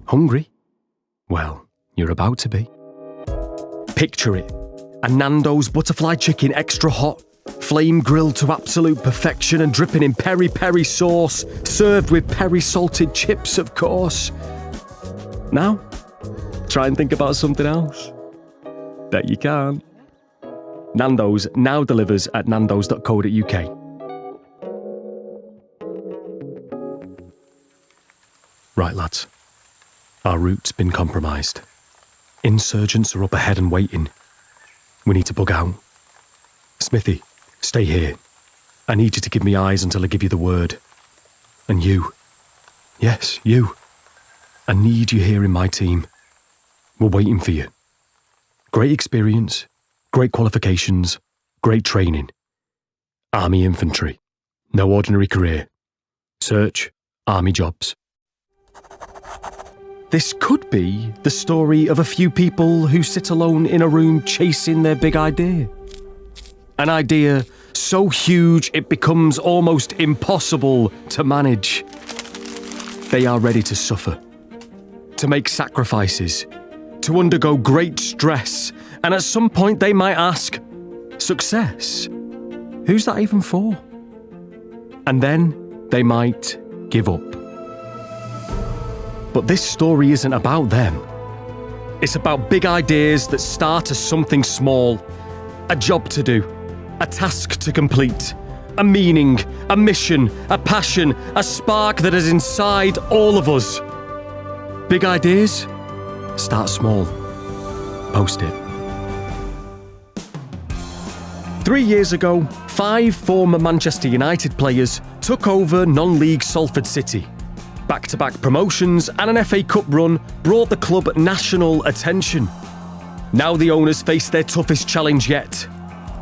Hungry? Well, you're about to be. Picture it. A Nandos butterfly chicken extra hot, flame grilled to absolute perfection and dripping in peri-peri sauce, served with peri-salted chips, of course. Now, try and think about something else. Bet you can't. Nandos now delivers at nandos.co.uk. Right, lads. Our route's been compromised. Insurgents are up ahead and waiting. We need to bug out. Smithy, stay here. I need you to give me eyes until I give you the word. And you. Yes, you. I need you here in my team. We're waiting for you. Great experience, great qualifications, great training. Army Infantry. No ordinary career. Search, Army jobs. This could be the story of a few people who sit alone in a room chasing their big idea. An idea so huge it becomes almost impossible to manage. They are ready to suffer, to make sacrifices, to undergo great stress, and at some point they might ask, success? Who's that even for? And then they might give up. But this story isn't about them. It's about big ideas that start as something small, a job to do, a task to complete, a meaning, a mission, a passion, a spark that is inside all of us. Big ideas? Start small. Post it. 3 years ago, 5 former Manchester United players took over non-league Salford City. Back-to-back promotions and an FA Cup run brought the club national attention. Now the owners face their toughest challenge yet,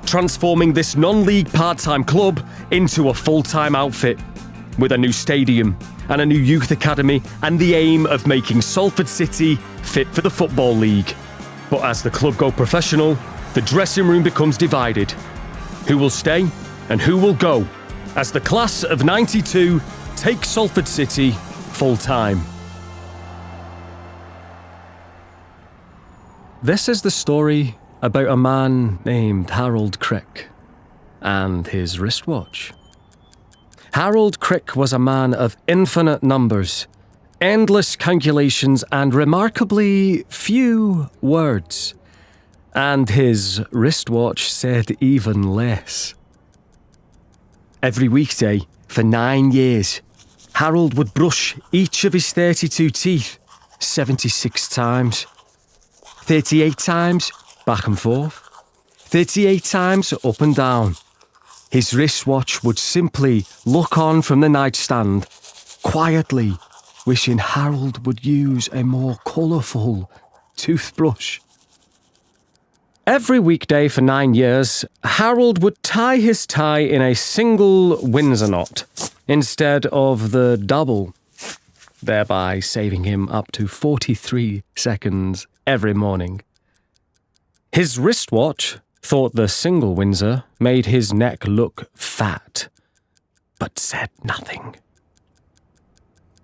transforming this non-league part-time club into a full-time outfit, with a new stadium and a new youth academy and the aim of making Salford City fit for the Football League. But as the club go professional, the dressing room becomes divided. Who will stay and who will go as the class of '92 takes Salford City full-time? This is the story about a man named Harold Crick and his wristwatch. Harold Crick was a man of infinite numbers, endless calculations and remarkably few words. And his wristwatch said even less. Every weekday for 9 years, Harold would brush each of his 32 teeth 76 times. 38 times back and forth. 38 times up and down. His wristwatch would simply look on from the nightstand, quietly wishing Harold would use a more colourful toothbrush. Every weekday for 9 years, Harold would tie his tie in a single Windsor knot instead of the double, thereby saving him up to 43 seconds every morning. His wristwatch thought the single Windsor made his neck look fat, but said nothing.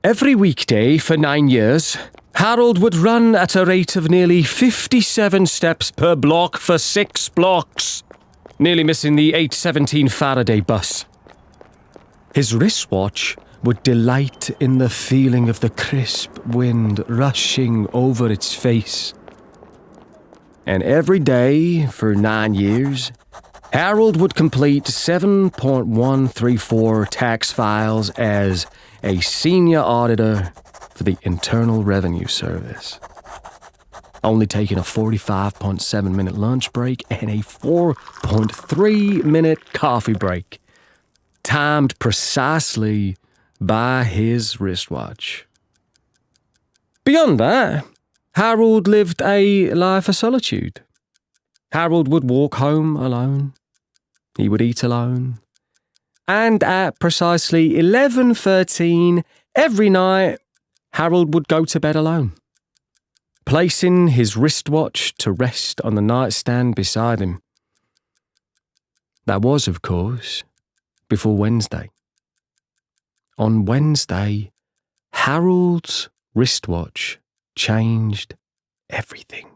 Every weekday for 9 years, Harold would run at a rate of nearly 57 steps per block for 6 blocks, nearly missing the 8:17 Faraday bus. His wristwatch would delight in the feeling of the crisp wind rushing over its face. And every day for 9 years, Harold would complete 7.134 tax files as a senior auditor for the Internal Revenue Service, only taking a 45.7-minute lunch break and a 4.3-minute coffee break, timed precisely by his wristwatch. Beyond that, Harold lived a life of solitude. Harold would walk home alone. He would eat alone. And at precisely 11:13 every night, Harold would go to bed alone, placing his wristwatch to rest on the nightstand beside him. That was, of course, before Wednesday. On Wednesday, Harold's wristwatch changed everything.